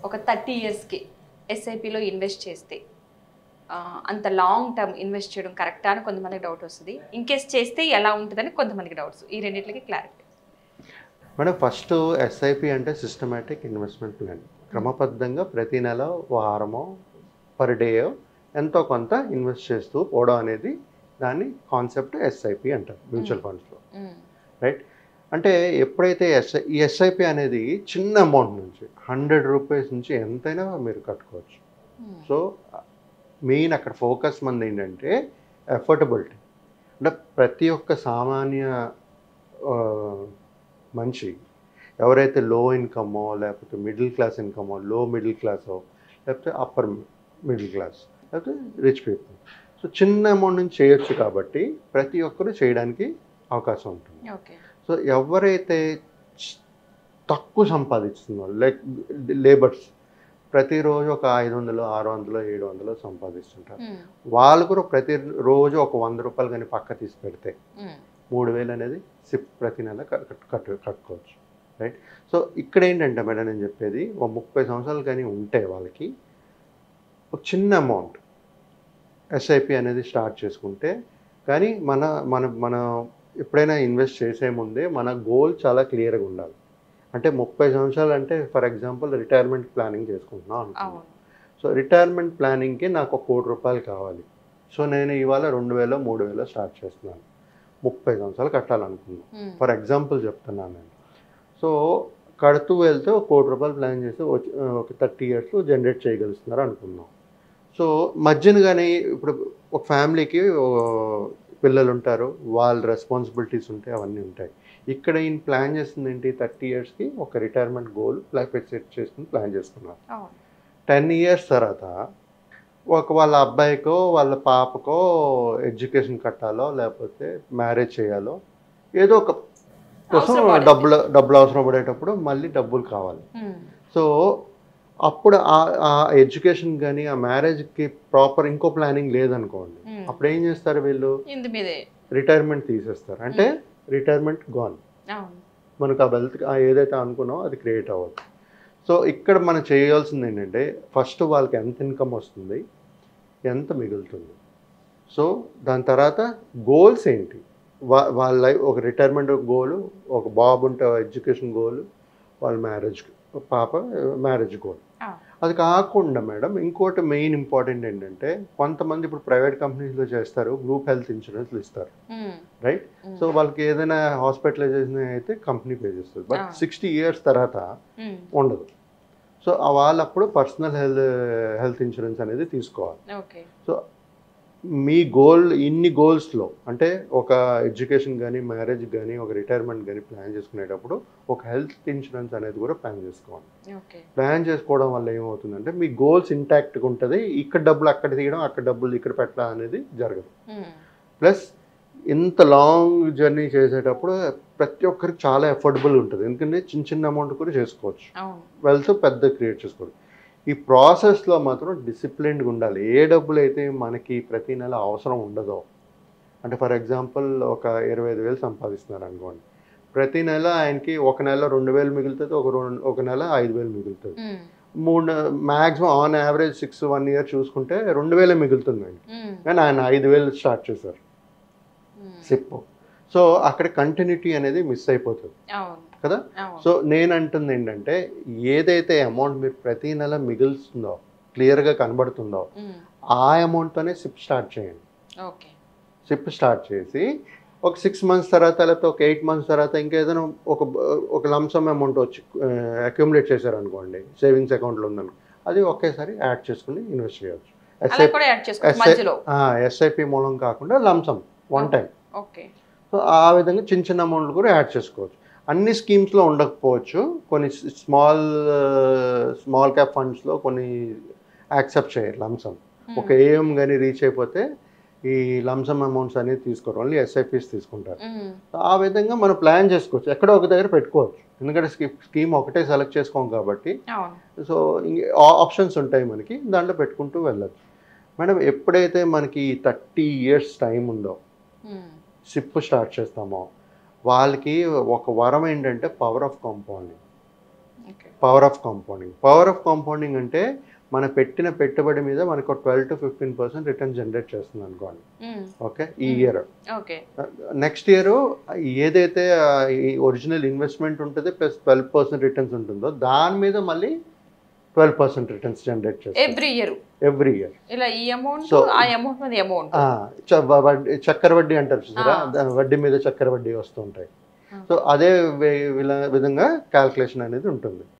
ఒక 30 ఇయర్స్కి ఎస్ఐపిలో ఇన్వెస్ట్ చేస్తే అంత లాంగ్ టర్మ్ ఇన్వెస్ట్ చేయడం కరెక్టా అని కొంతమందికి డౌట్ వస్తుంది. ఇన్కేస్ చేస్తే ఎలా ఉంటుందని కొంతమందికి డౌట్స్. ఈ రెండింటికి క్లారిటీ. మేడం ఫస్ట్ ఎస్ఐపి అంటే సిస్టమేటిక్ ఇన్వెస్ట్మెంట్ ప్లాన్. క్రమబద్ధంగా ప్రతి నెల వారమో పర్ డే ఎంతో కొంత ఇన్వెస్ట్ చేస్తూ పోవడం అనేది దాన్ని కాన్సెప్ట్ ఎస్ఐపి అంటారు మ్యూచువల్ ఫండ్స్లో. రైట్. అంటే ఎప్పుడైతే ఈ ఎస్ఐపి అనేది చిన్న అమౌంట్ నుంచి 100 రూపీస్ నుంచి ఎంతైనా మీరు కట్టుకోవచ్చు. సో మెయిన్ అక్కడ ఫోకస్ మంది ఏంటంటే అఫోర్డబిలిటీ. అంటే ప్రతి ఒక్క సామాన్య మనిషి ఎవరైతే లో ఇన్కమో లేకపోతే మిడిల్ క్లాస్ ఇన్కమో లో మిడిల్ క్లాసో లేకపోతే అప్పర్ మిడిల్ క్లాస్ లేకపోతే రిచ్ పీపుల్, సో చిన్న అమౌంట్ నుంచి చేయొచ్చు కాబట్టి ప్రతి ఒక్కరు చేయడానికి అవకాశం ఉంటుంది. సో ఎవరైతే తక్కువ సంపాదిస్తున్నారు లైక్ లేబర్స్ ప్రతిరోజు ఒక 500, 600, 700 సంపాదిస్తుంటారు, వాళ్ళు కూడా ప్రతిరోజు ఒక 100 రూపాయలు కానీ పక్క తీసి పెడితే 3000 అనేది సిప్ ప్రతి నెల కట్టుకోవచ్చు. రైట్. సో ఇక్కడ ఏంటంటే మేడం నేను చెప్పేది ఒక 30 సంవత్సరాలు కానీ ఉంటే వాళ్ళకి ఒక చిన్న అమౌంట్ ఎస్ఐపి అనేది స్టార్ట్ చేసుకుంటే కానీ మన మన మన ఎప్పుడైనా ఇన్వెస్ట్ చేసే ముందే మన గోల్ చాలా క్లియర్గా ఉండాలి. అంటే 30 సంవత్సరాలు అంటే ఫర్ ఎగ్జాంపుల్ రిటైర్మెంట్ ప్లానింగ్ చేసుకుంటున్నాం అనుకున్నాను. సో రిటైర్మెంట్ ప్లానింగ్కి నాకు ఒక 1 కోటి రూపాయలు కావాలి. సో నేను ఇవాళ 2000, 3000 స్టార్ట్ చేస్తున్నాను. 30 సంవత్సరాలు కట్టాలనుకున్నాను ఫర్ ఎగ్జాంపుల్ చెప్తున్నాను నేను. సో కడుతూ వెళ్తే ఒక 1 కోటి రూపాయలు ప్లాన్ చేస్తే ఒక 30 ఇయర్స్లో జనరేట్ చేయగలుగుతున్నారు అనుకున్నాం. సో మధ్యన కానీ ఇప్పుడు ఒక ఫ్యామిలీకి పిల్లలు ఉంటారు, వాళ్ళ రెస్పాన్సిబిలిటీస్ ఉంటాయి, అవన్నీ ఉంటాయి. ఇక్కడ ఈయన ప్లాన్ చేస్తుంది ఏంటి 30 ఇయర్స్కి ఒక రిటైర్మెంట్ గోల్ సెట్ చేసుకుని ప్లాన్ చేసుకున్నారు. 10 ఇయర్స్ తర్వాత వాళ్ళ అబ్బాయికో వాళ్ళ పాపకో ఎడ్యుకేషన్ కట్టాలో లేకపోతే మ్యారేజ్ చేయాలో ఏదో ఒక కోసం డబ్బులు అవసరం పడేటప్పుడు మళ్ళీ డబ్బులు కావాలి. సో అప్పుడు ఆ ఎడ్యుకేషన్ కానీ ఆ మ్యారేజ్కి ప్రాపర్ ఇంకో ప్లానింగ్ లేదనుకోండి, అప్పుడు ఏం చేస్తారు వీళ్ళు రిటైర్మెంట్ తీసేస్తారు. అంటే రిటైర్మెంట్ గాన్, మనకు ఆ వెల్త్ ఏదైతే అనుకున్నామో అది క్రియేట్ అవ్వదు. సో ఇక్కడ మనం చేయాల్సింది ఏంటంటే ఫస్ట్ వాళ్ళకి ఎంత ఇన్కమ్ వస్తుంది, ఎంత మిగులుతుంది, సో దాని తర్వాత గోల్స్ ఏంటి, వాళ్ళ లైఫ్ ఒక రిటైర్మెంట్ గోలు, ఒక బాబు ఉంటే ఎడ్యుకేషన్ గోలు, వాళ్ళ మ్యారేజ్ పాప మ్యారేజ్ గోల్. అది కాకుండా మేడం ఇంకోటి మెయిన్ ఇంపార్టెంట్ ఏంటంటే కొంతమంది ఇప్పుడు ప్రైవేట్ కంపెనీస్లో చేస్తారు, గ్రూప్ హెల్త్ ఇన్సూరెన్స్లు ఇస్తారు. రైట్. సో వాళ్ళకి ఏదైనా హాస్పిటలైజేషన్ అయితే కంపెనీ పే చేస్తుంది. బట్ 60 ఇయర్స్ తర్వాత ఉండదు. సో వాళ్ళప్పుడు పర్సనల్ హెల్త్ ఇన్సూరెన్స్ అనేది తీసుకోవాలి. సో మీ గోల్ ఇన్ని గోల్స్లో అంటే ఒక ఎడ్యుకేషన్ కానీ మ్యారేజ్ కానీ ఒక రిటైర్మెంట్ కానీ ప్లాన్ చేసుకునేటప్పుడు ఒక హెల్త్ ఇన్సూరెన్స్ అనేది కూడా ప్లాన్ చేసుకోవాలి. ప్లాన్ చేసుకోవడం వల్ల ఏమవుతుందంటే మీ గోల్స్ ఇంటాక్ట్గా ఉంటుంది. ఇక్కడ డబ్బులు అక్కడ తీయడం, అక్కడ డబ్బులు ఇక్కడ పెట్టడం అనేది జరగదు. ప్లస్ ఇంత లాంగ్ జర్నీ చేసేటప్పుడు ప్రతి ఒక్కరికి చాలా అఫోర్డబుల్ ఉంటుంది. ఎందుకంటే చిన్న చిన్న అమౌంట్ కూడా చేసుకోవచ్చు, వెల్త్ పెద్ద క్రియేట్ చేసుకోవచ్చు. ఈ ప్రాసెస్లో మాత్రం డిసిప్లిన్డ్గా ఉండాలి. ఏ డబ్బులు అయితే మనకి ప్రతి నెల అవసరం ఉండదో, అంటే ఫర్ ఎగ్జాంపుల్ ఒక 25,000 సంపాదిస్తున్నారు అనుకోండి, ప్రతి నెల ఆయనకి ఒక నెల 2,000 మిగులుతుంది, ఒక నెల 5,000 మిగులుతుంది. మ్యాక్సిమం ఆన్ యావరేజ్ 1 ఇయర్ చూసుకుంటే 2,000 మిగులుతుంది అండి. కానీ ఆయన 5,000 స్టార్ట్ చేశారు సిప్. సో అక్కడ కంటిన్యూటీ అనేది మిస్ అయిపోతుంది కదా. సో నేను అంటుంది ఏంటంటే ఏదైతే అమౌంట్ మీరు ప్రతి నెల మిగులుతుందో క్లియర్గా కనబడుతుందో ఆ అమౌంట్తోనే సిప్ స్టార్ట్ చేయండి. సిప్ స్టార్ట్ చేసి ఒక 6 మంత్స్ తర్వాత లేకపోతే ఒక 8 మంత్స్ తర్వాత ఇంకేదైనా ఒక లంసమ్ అమౌంట్ వచ్చి అక్యుములేట్ చేశారనుకోండి, సేవింగ్స్ అకౌంట్లో ఉందనుకో, అది ఒకేసారి యాడ్ చేసుకుని ఇన్వెస్ట్ చేయవచ్చు. ఎస్ఐపి మూలం కాకుండా లంసమ్ వన్ టైం. సో ఆ విధంగా చిన్న చిన్న అమౌంట్లు కూడా యాడ్ చేసుకోవచ్చు. అన్ని స్కీమ్స్లో ఉండకపోవచ్చు, కొన్ని స్మాల్ క్యాప్ ఫండ్స్లో కొన్ని యాక్సెప్ట్ చేయరు లంసమ్. ఒక ఏఎం కానీ రీచ్ అయిపోతే ఈ లంసమ్ అమౌంట్స్ అనేది తీసుకోరు, ఓన్లీ ఎస్ఐపిస్ తీసుకుంటారు. ఆ విధంగా మనం ప్లాన్ చేసుకోవచ్చు, ఎక్కడో ఒక దగ్గర పెట్టుకోవచ్చు. ఎందుకంటే స్కీమ్ ఒకటే సెలెక్ట్ చేసుకోం కాబట్టి. సో ఆప్షన్స్ ఉంటాయి మనకి, దాంట్లో పెట్టుకుంటూ వెళ్ళచ్చు. మేడం ఎప్పుడైతే మనకి 30 ఇయర్స్ టైం ఉందో సిప్ స్టార్ట్ చేస్తామో వాళ్ళకి ఒక వరం ఏంటంటే power of compounding. Power of compounding అంటే మన పెట్టిన పెట్టుబడి మీద మనకు 12 to 15% రిటర్న్ జనరేట్ చేస్తుంది అనుకోండి. ఓకే, ఈ ఇయర్. ఓకే, నెక్స్ట్ ఇయర్ ఏదైతే ఈ ఒరిజినల్ ఇన్వెస్ట్మెంట్ ఉంటుంది ప్లస్ 12% రిటర్న్స్ ఉంటుందో దాని మీద మళ్ళీ 12% రిటర్న్స్ జనరేట్ చేస్తుంది ఎవ్రీ ఇయర్. ఇలా ఈ అమౌంట్ ఆ అమౌంట్ మీద అమౌంట్ చక్కెర వడ్డీ అంటారు చూసారా, వడ్డీ మీద చక్కెర వడ్డీ వస్తుంటాయి. సో అదే విధంగా క్యాల్కులేషన్ అనేది ఉంటుంది.